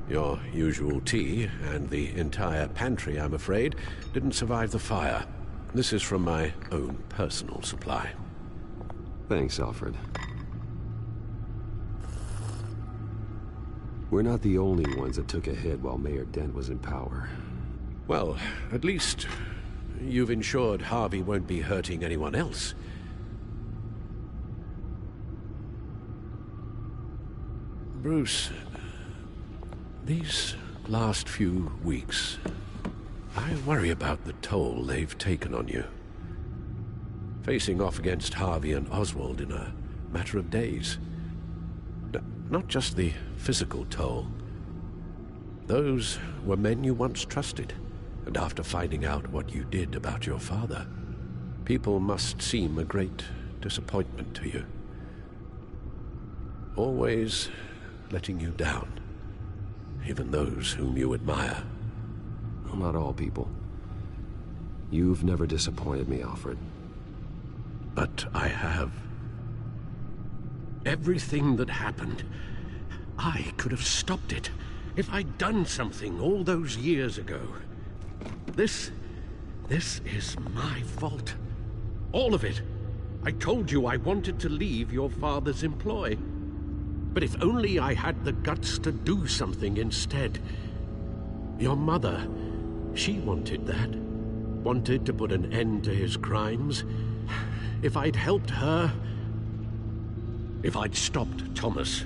Your usual tea and the entire pantry, I'm afraid, didn't survive the fire. This is from my own personal supply. Thanks, Alfred. We're not the only ones that took a hit while Mayor Dent was in power. Well, at least you've ensured Harvey won't be hurting anyone else. Bruce, these last few weeks, I worry about the toll they've taken on you. Facing off against Harvey and Oswald in a matter of days. Not just the physical toll. Those were men you once trusted, and after finding out what you did about your father, people must seem a great disappointment to you. Always letting you down, even those whom you admire. Well, not all people. You've never disappointed me, Alfred. But I have. Everything that happened, I could have stopped it if I'd done something all those years ago. This is my fault. All of it. I told you I wanted to leave your father's employ. But if only I had the guts to do something instead. Your mother, she wanted that. Wanted to put an end to his crimes. If I'd helped her, if I'd stopped Thomas,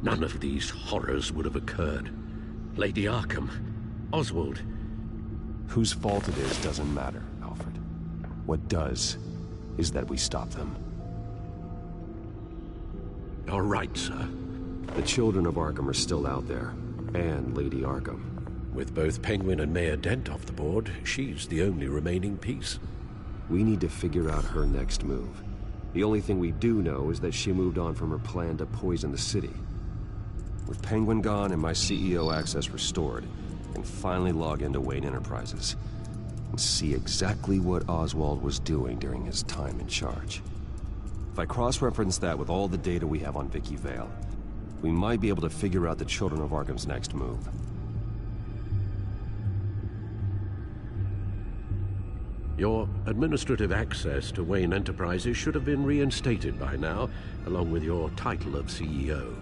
none of these horrors would have occurred. Lady Arkham, Oswald. Whose fault it is doesn't matter, Alfred. What does is that we stop them. All right, sir. The children of Arkham are still out there, and Lady Arkham. With both Penguin and Mayor Dent off the board, she's the only remaining piece. We need to figure out her next move. The only thing we do know is that she moved on from her plan to poison the city. With Penguin gone and my CEO access restored, I can finally log into Wayne Enterprises and see exactly what Oswald was doing during his time in charge. If I cross-reference that with all the data we have on Vicky Vale, we might be able to figure out the Children of Arkham's next move. Your administrative access to Wayne Enterprises should have been reinstated by now, along with your title of CEO.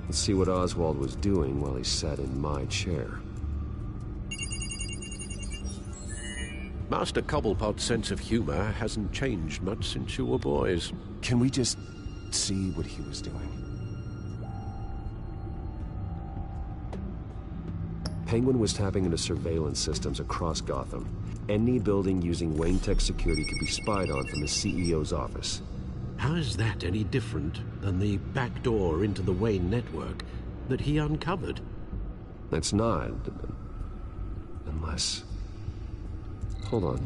Let's see what Oswald was doing while he sat in my chair. Master Cobblepot's sense of humor hasn't changed much since you were boys. Can we just see what he was doing? Penguin was tapping into surveillance systems across Gotham. Any building using Wayne Tech security could be spied on from the CEO's office. How is that any different than the back door into the Wayne network that he uncovered? That's not. Unless... Hold on.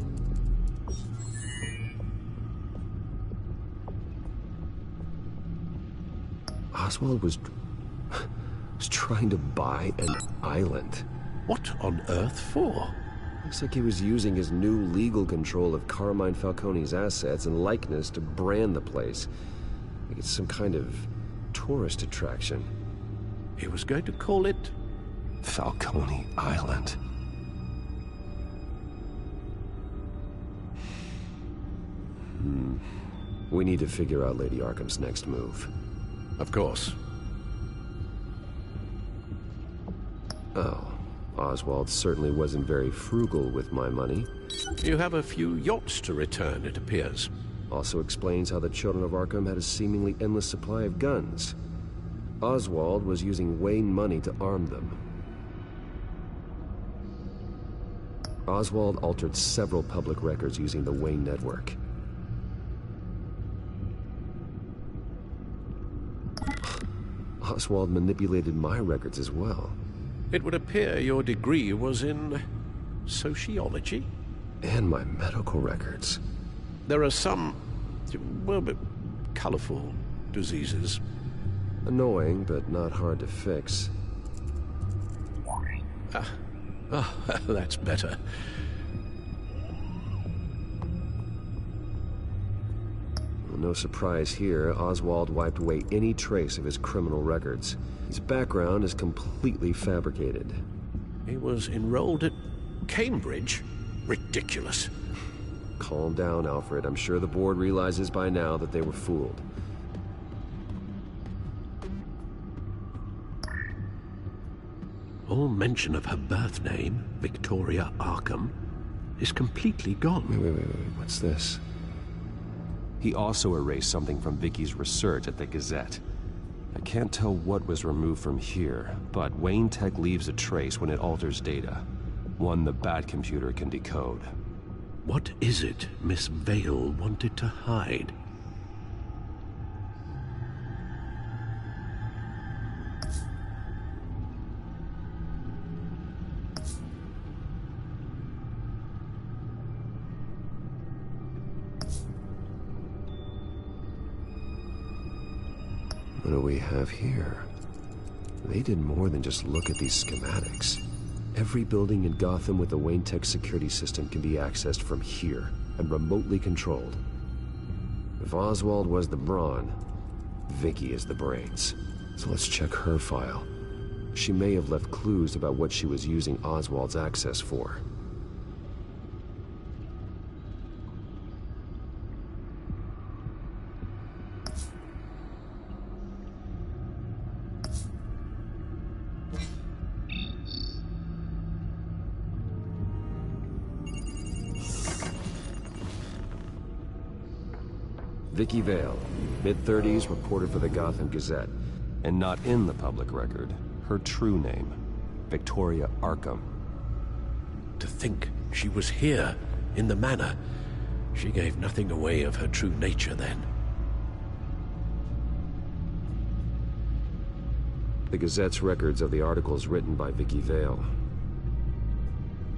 Oswald was trying to buy an island. What on earth for? Looks like he was using his new legal control of Carmine Falcone's assets and likeness to brand the place. Like it's some kind of tourist attraction. He was going to call it Falcone Island. We need to figure out Lady Arkham's next move. Of course. Oh, Oswald certainly wasn't very frugal with my money. You have a few yachts to return, it appears. Also explains how the Children of Arkham had a seemingly endless supply of guns. Oswald was using Wayne money to arm them. Oswald altered several public records using the Wayne network. Oswald manipulated my records as well. It would appear your degree was in sociology? And my medical records. There are some, well, colorful diseases. Annoying, but not hard to fix. That's better. No surprise here, Oswald wiped away any trace of his criminal records. His background is completely fabricated. He was enrolled at Cambridge? Ridiculous. Calm down, Alfred. I'm sure the board realizes by now that they were fooled. All mention of her birth name, Victoria Arkham, is completely gone. Wait. What's this? He also erased something from Vicky's research at the Gazette. I can't tell what was removed from here, but Wayne Tech leaves a trace when it alters data. One the Bat computer can decode. What is it Miss Vale wanted to hide? What do we have here? They did more than just look at these schematics. Every building in Gotham with the Wayne Tech security system can be accessed from here and remotely controlled. If Oswald was the brawn, Vicky is the brains. So let's check her file. She may have left clues about what she was using Oswald's access for. Vicky Vale, mid-30s, reporter for the Gotham Gazette. And not in the public record, her true name, Victoria Arkham. To think she was here, in the manor. She gave nothing away of her true nature then. The Gazette's records of the articles written by Vicky Vale.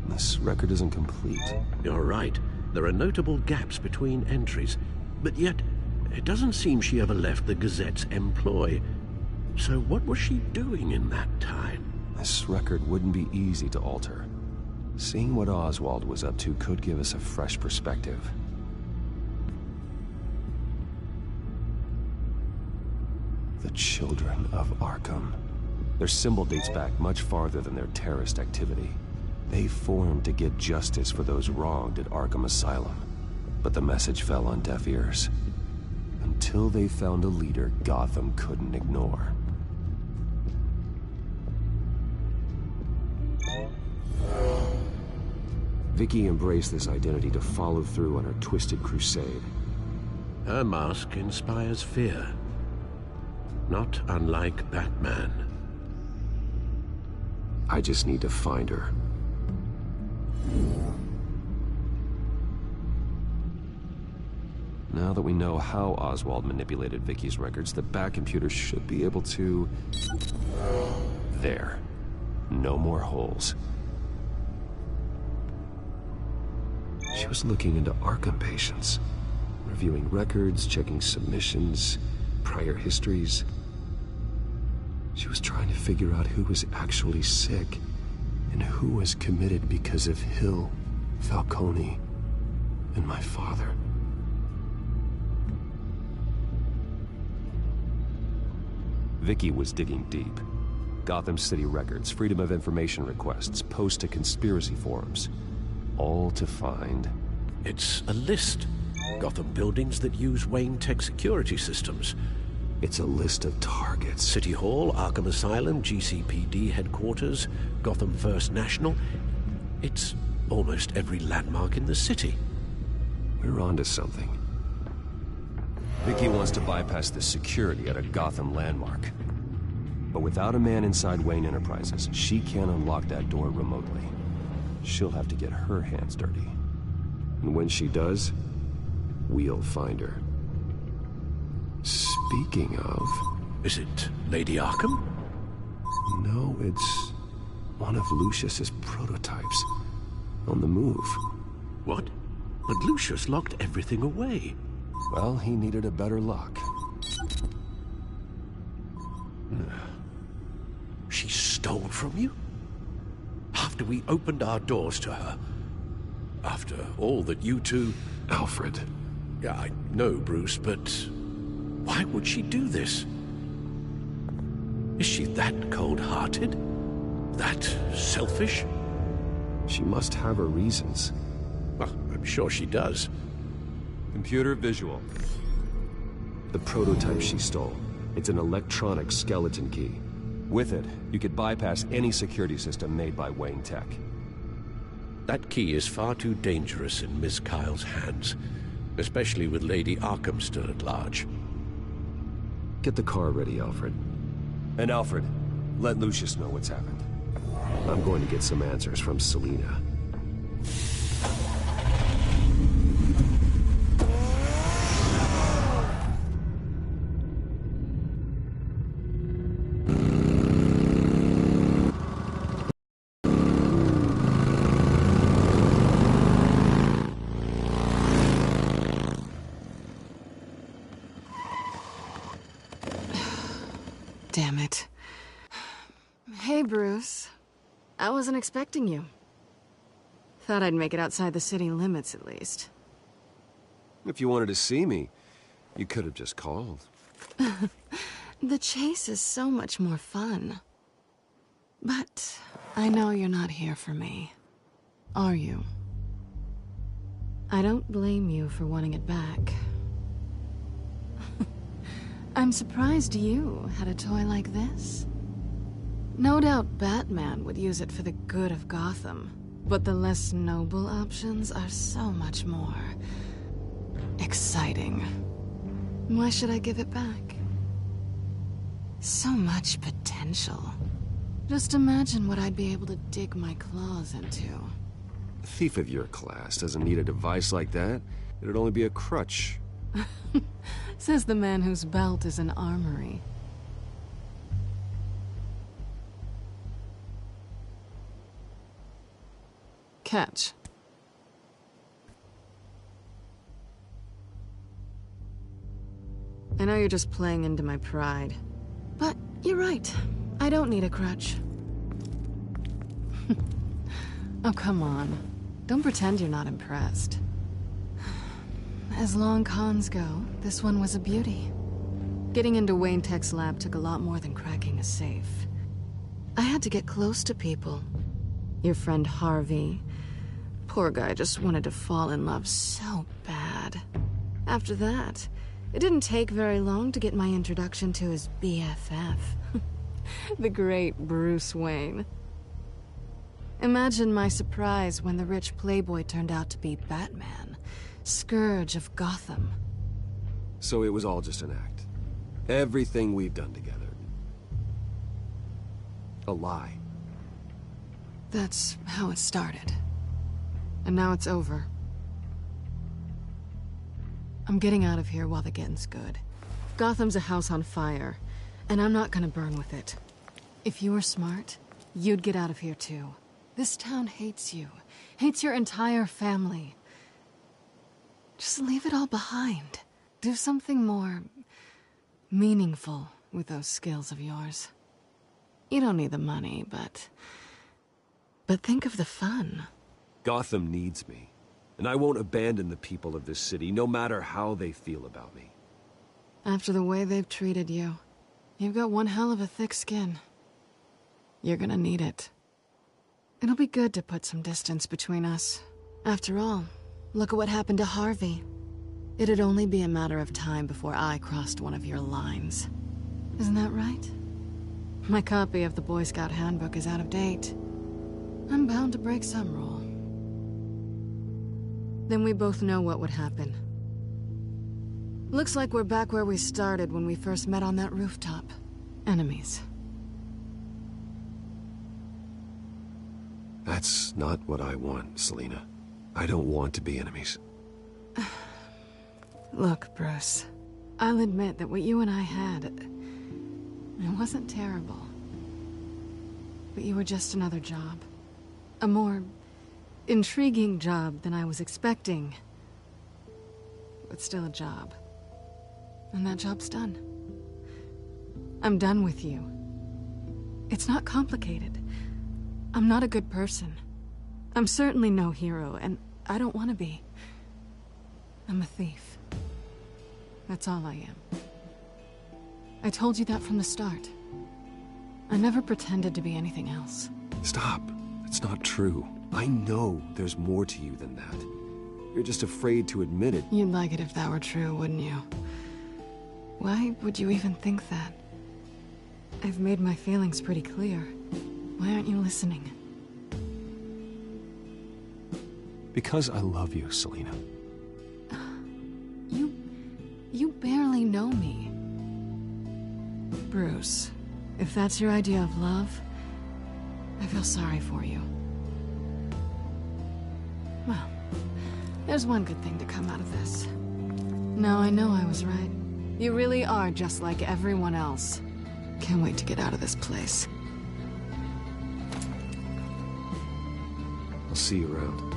This record isn't complete. You're right. There are notable gaps between entries. But yet, it doesn't seem she ever left the Gazette's employ. So what was she doing in that time? This record wouldn't be easy to alter. Seeing what Oswald was up to could give us a fresh perspective. The Children of Arkham. Their symbol dates back much farther than their terrorist activity. They formed to get justice for those wronged at Arkham Asylum. But the message fell on deaf ears. Until they found a leader Gotham couldn't ignore. Vicky embraced this identity to follow through on her twisted crusade. Her mask inspires fear. Not unlike Batman. I just need to find her. Now that we know how Oswald manipulated Vicky's records, the Bat computer should be able to... There. No more holes. She was looking into Arkham patients, reviewing records, checking submissions, prior histories. She was trying to figure out who was actually sick and who was committed because of Hill, Falcone, and my father. Vicky was digging deep. Gotham City records, Freedom of Information requests, posts to conspiracy forums. All to find... It's a list. Gotham buildings that use Wayne Tech security systems. It's a list of targets. City Hall, Arkham Asylum, GCPD headquarters, Gotham First National. It's almost every landmark in the city. We're onto something. Vicky wants to bypass the security at a Gotham landmark. But without a man inside Wayne Enterprises, she can't unlock that door remotely. She'll have to get her hands dirty. And when she does, we'll find her. Speaking of... Is it Lady Arkham? No, it's one of Lucius's prototypes. On the move. What? But Lucius locked everything away. Well, he needed a better lock. She stole from you? After we opened our doors to her? After all that you two... Alfred, I know, Bruce, but why would she do this? Is she that cold-hearted? That selfish? She must have her reasons. Well, I'm sure she does. Computer visual. The prototype she stole. It's an electronic skeleton key. With it, you could bypass any security system made by Wayne Tech. That key is far too dangerous in Miss Kyle's hands, especially with Lady Arkham still at large. Get the car ready, Alfred. And Alfred, let Lucius know what's happened. I'm going to get some answers from Selina. Damn it. Hey, Bruce. I wasn't expecting you. Thought I'd make it outside the city limits, at least. If you wanted to see me, you could have just called. The chase is so much more fun. But I know you're not here for me. Are you? I don't blame you for wanting it back. I'm surprised you had a toy like this. No doubt Batman would use it for the good of Gotham, but the less noble options are so much more exciting. Why should I give it back? So much potential. Just imagine what I'd be able to dig my claws into. A thief of your class doesn't need a device like that. It'd only be a crutch. Says the man whose belt is an armory. Catch. I know you're just playing into my pride, but you're right. I don't need a crutch. Oh, come on. Don't pretend you're not impressed. As long cons go, this one was a beauty. Getting into Wayne Tech's lab took a lot more than cracking a safe. I had to get close to people. Your friend Harvey. Poor guy just wanted to fall in love so bad. After that, it didn't take very long to get my introduction to his BFF. The great Bruce Wayne. Imagine my surprise when the rich playboy turned out to be Batman. Scourge of Gotham. So it was all just an act. Everything we've done together. A lie. That's how it started. And now it's over. I'm getting out of here while the getting's good. Gotham's a house on fire, and I'm not gonna burn with it. If you were smart, you'd get out of here too. This town hates you. Hates your entire family. Just leave it all behind. Do something more meaningful with those skills of yours. You don't need the money, but think of the fun. Gotham needs me, and I won't abandon the people of this city, no matter how they feel about me. After the way they've treated you, you've got one hell of a thick skin. You're gonna need it. It'll be good to put some distance between us. After all, look at what happened to Harvey. It'd only be a matter of time before I crossed one of your lines. Isn't that right? My copy of the Boy Scout Handbook is out of date. I'm bound to break some rule. Then we both know what would happen. Looks like we're back where we started when we first met on that rooftop. Enemies. That's not what I want, Selina. I don't want to be enemies. Look, Bruce. I'll admit that what you and I had... it wasn't terrible. But you were just another job. A more intriguing job than I was expecting. But still a job. And that job's done. I'm done with you. It's not complicated. I'm not a good person. I'm certainly no hero, and I don't want to be. I'm a thief. That's all I am. I told you that from the start. I never pretended to be anything else. Stop. It's not true. I know there's more to you than that. You're just afraid to admit it. You'd like it if that were true, wouldn't you? Why would you even think that? I've made my feelings pretty clear. Why aren't you listening? Because I love you, Selina. You barely know me. Bruce, if that's your idea of love, I feel sorry for you. Well, there's one good thing to come out of this. Now I know I was right. You really are just like everyone else. Can't wait to get out of this place. I'll see you around.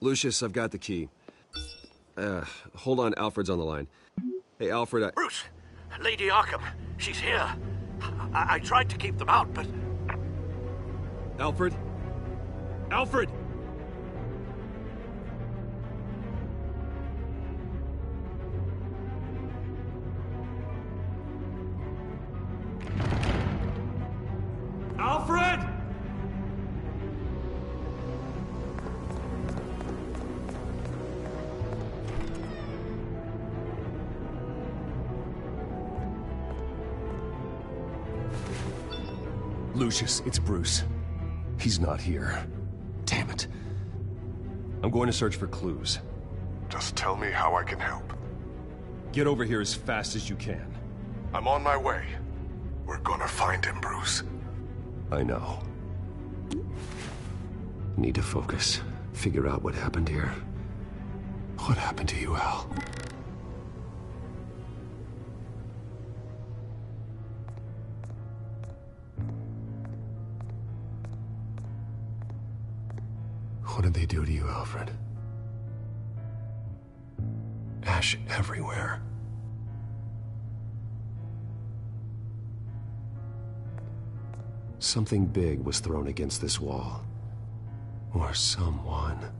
Lucius, I've got the key. Hold on, Alfred's on the line. Hey, Alfred, Bruce! Lady Arkham! She's here! I tried to keep them out, but... Alfred? Alfred! Alfred! Lucius, it's Bruce. He's not here. Damn it. I'm going to search for clues. Just tell me how I can help. Get over here as fast as you can. I'm on my way. We're gonna find him, Bruce. I know. Need to focus. Figure out what happened here. What happened to you, Al? What did they do to you, Alfred? Ash everywhere. Something big was thrown against this wall. Or someone.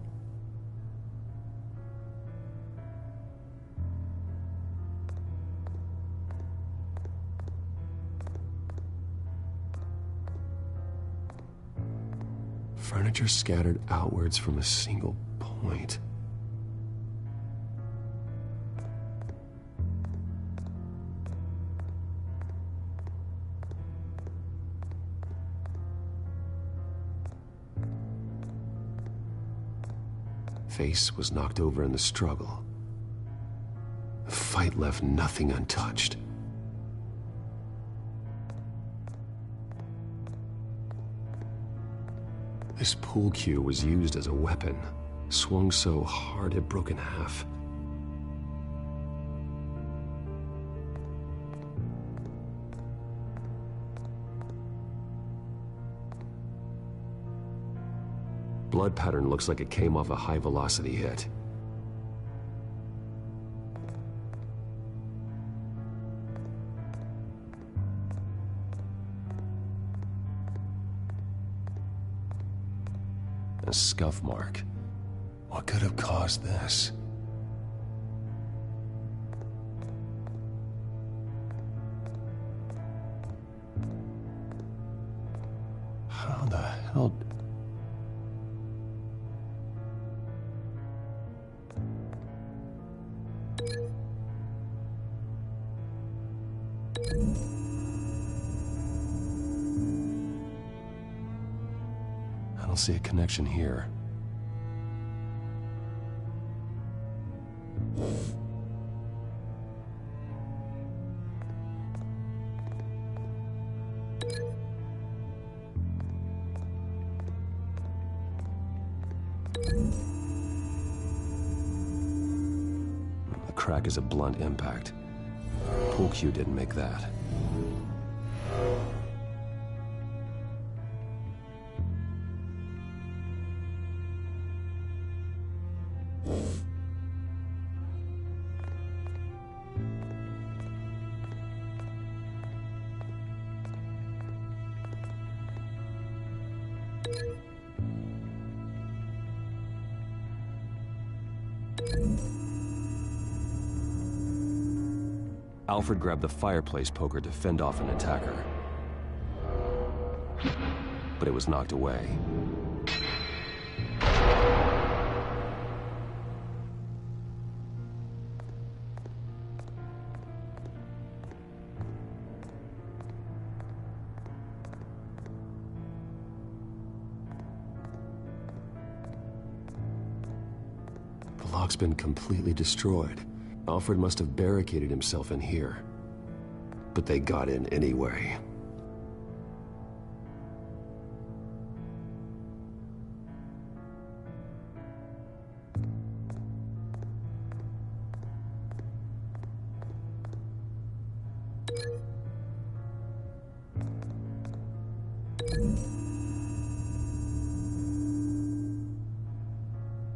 Furniture scattered outwards from a single point. Face was knocked over in the struggle. The fight left nothing untouched. This pool cue was used as a weapon, swung so hard it broke in half. Blood pattern looks like it came off a high-velocity hit. A scuff mark. What could have caused this? How the hell... I don't see a connection here. The crack is a blunt impact. Pool cue didn't make that. Alfred grabbed the fireplace poker to fend off an attacker. But it was knocked away. The lock's been completely destroyed. Alfred must have barricaded himself in here. But they got in anyway.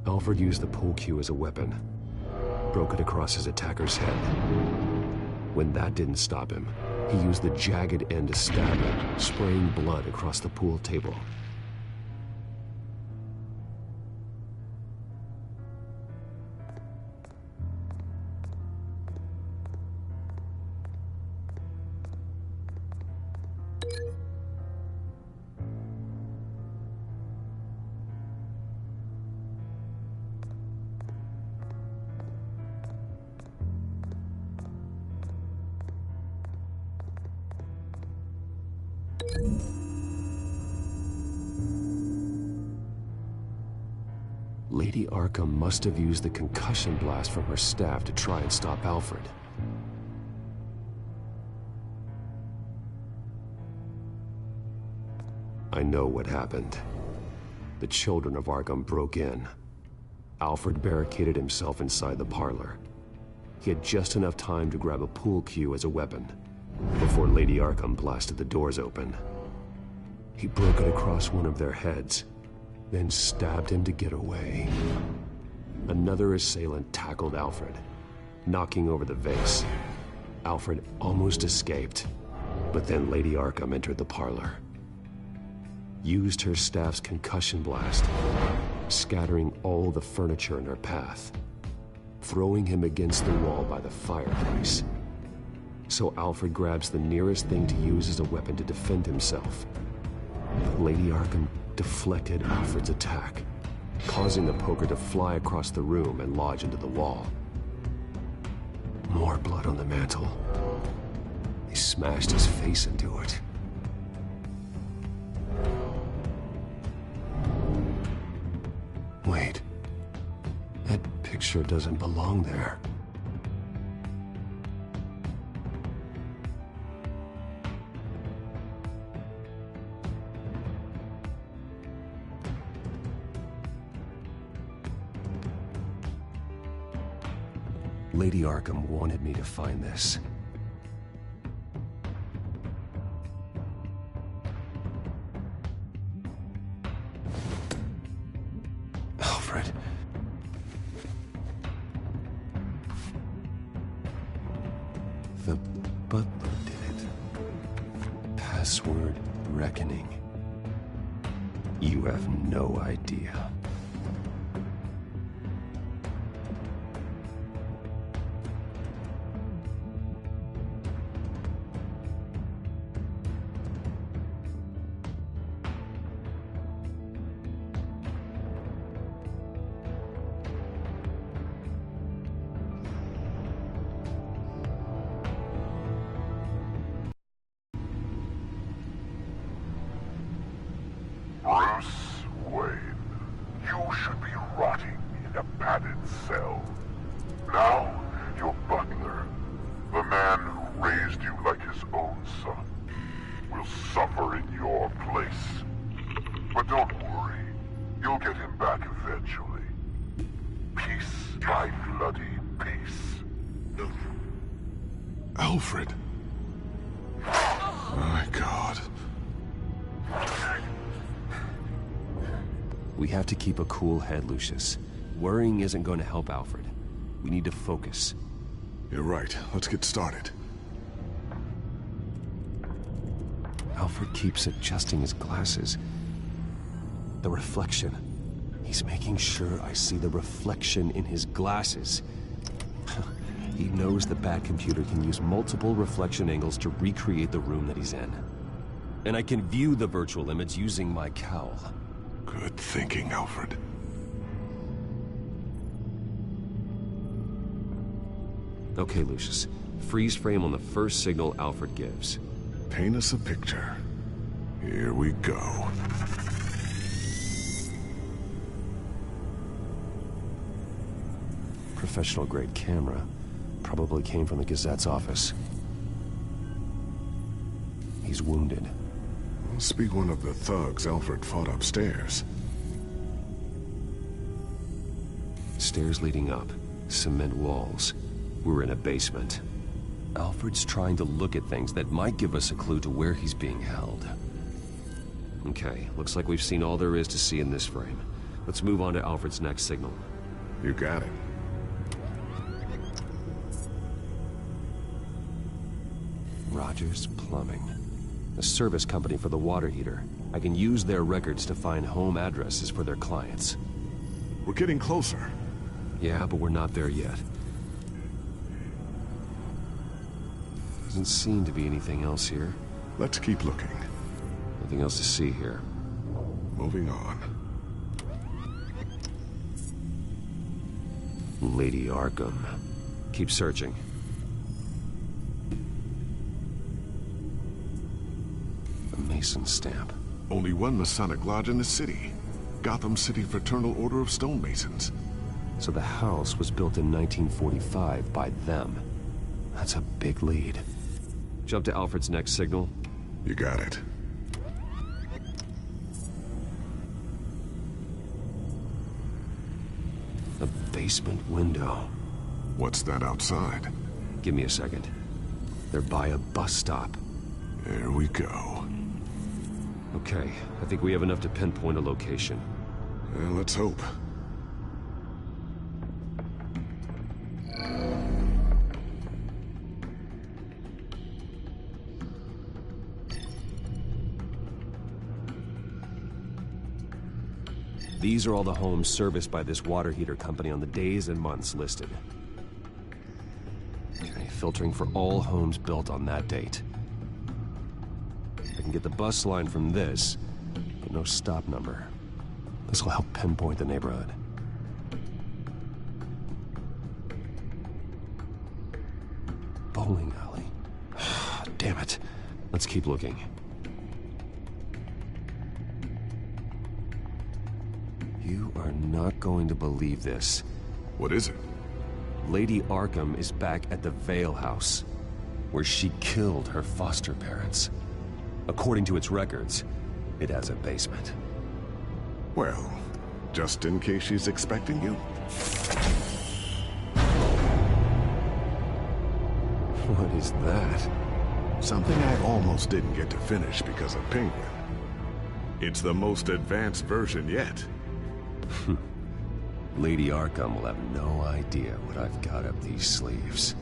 Alfred used the pool cue as a weapon. Broke it across his attacker's head. When that didn't stop him, he used the jagged end to stab him, spraying blood across the pool table. Lady Arkham must have used the concussion blast from her staff to try and stop Alfred. I know what happened. The children of Arkham broke in. Alfred barricaded himself inside the parlor. He had just enough time to grab a pool cue as a weapon before Lady Arkham blasted the doors open. He broke it across one of their heads, then stabbed him to get away. Another assailant tackled Alfred, knocking over the vase. Alfred almost escaped, but then Lady Arkham entered the parlor. Used her staff's concussion blast, scattering all the furniture in her path, throwing him against the wall by the fireplace. So Alfred grabs the nearest thing to use as a weapon to defend himself. But Lady Arkham deflected Alfred's attack, causing the poker to fly across the room and lodge into the wall. More blood on the mantel. They smashed his face into it. Wait. That picture doesn't belong there. Lady Arkham wanted me to find this. Alfred. The butler did it. Password reckoning. You have no idea. Alfred. My God. We have to keep a cool head, Lucius. Worrying isn't going to help Alfred. We need to focus. You're right. Let's get started. Alfred keeps adjusting his glasses. The reflection. He's making sure I see the reflection in his glasses. He knows the Batcomputer can use multiple reflection angles to recreate the room that he's in. And I can view the virtual image using my cowl. Good thinking, Alfred. Okay, Lucius. Freeze frame on the first signal Alfred gives. Paint us a picture. Here we go. Professional-grade camera. Probably came from the Gazette's office. He's wounded. Must be one of the thugs Alfred fought upstairs. Stairs leading up. Cement walls. We're in a basement. Alfred's trying to look at things that might give us a clue to where he's being held. Okay, looks like we've seen all there is to see in this frame. Let's move on to Alfred's next signal. You got it. Rogers Plumbing. A service company for the water heater. I can use their records to find home addresses for their clients. We're getting closer. Yeah, but we're not there yet. Doesn't seem to be anything else here. Let's keep looking. Nothing else to see here. Moving on. Lady Arkham. Keep searching. A Mason stamp. Only one Masonic lodge in the city. Gotham City Fraternal Order of Stonemasons. So the house was built in 1945 by them. That's a big lead. Jump to Alfred's next signal. You got it. A basement window. What's that outside? Give me a second. They're by a bus stop. There we go. Okay, I think we have enough to pinpoint a location. Well, let's hope. These are all the homes serviced by this water heater company on the days and months listed. Okay, filtering for all homes built on that date. I can get the bus line from this, but no stop number. This will help pinpoint the neighborhood. Bowling alley. Damn it. Let's keep looking. You are not going to believe this. What is it? Lady Arkham is back at the Vale House, where she killed her foster parents. According to its records, it has a basement. Well, just in case she's expecting you. What is that? Something I almost didn't get to finish because of Penguin. It's the most advanced version yet. Lady Arkham will have no idea what I've got up these sleeves.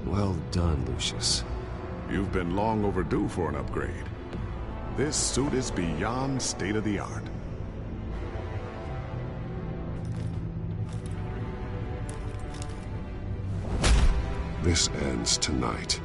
Well done, Lucius. You've been long overdue for an upgrade. This suit is beyond state-of-the-art. This ends tonight.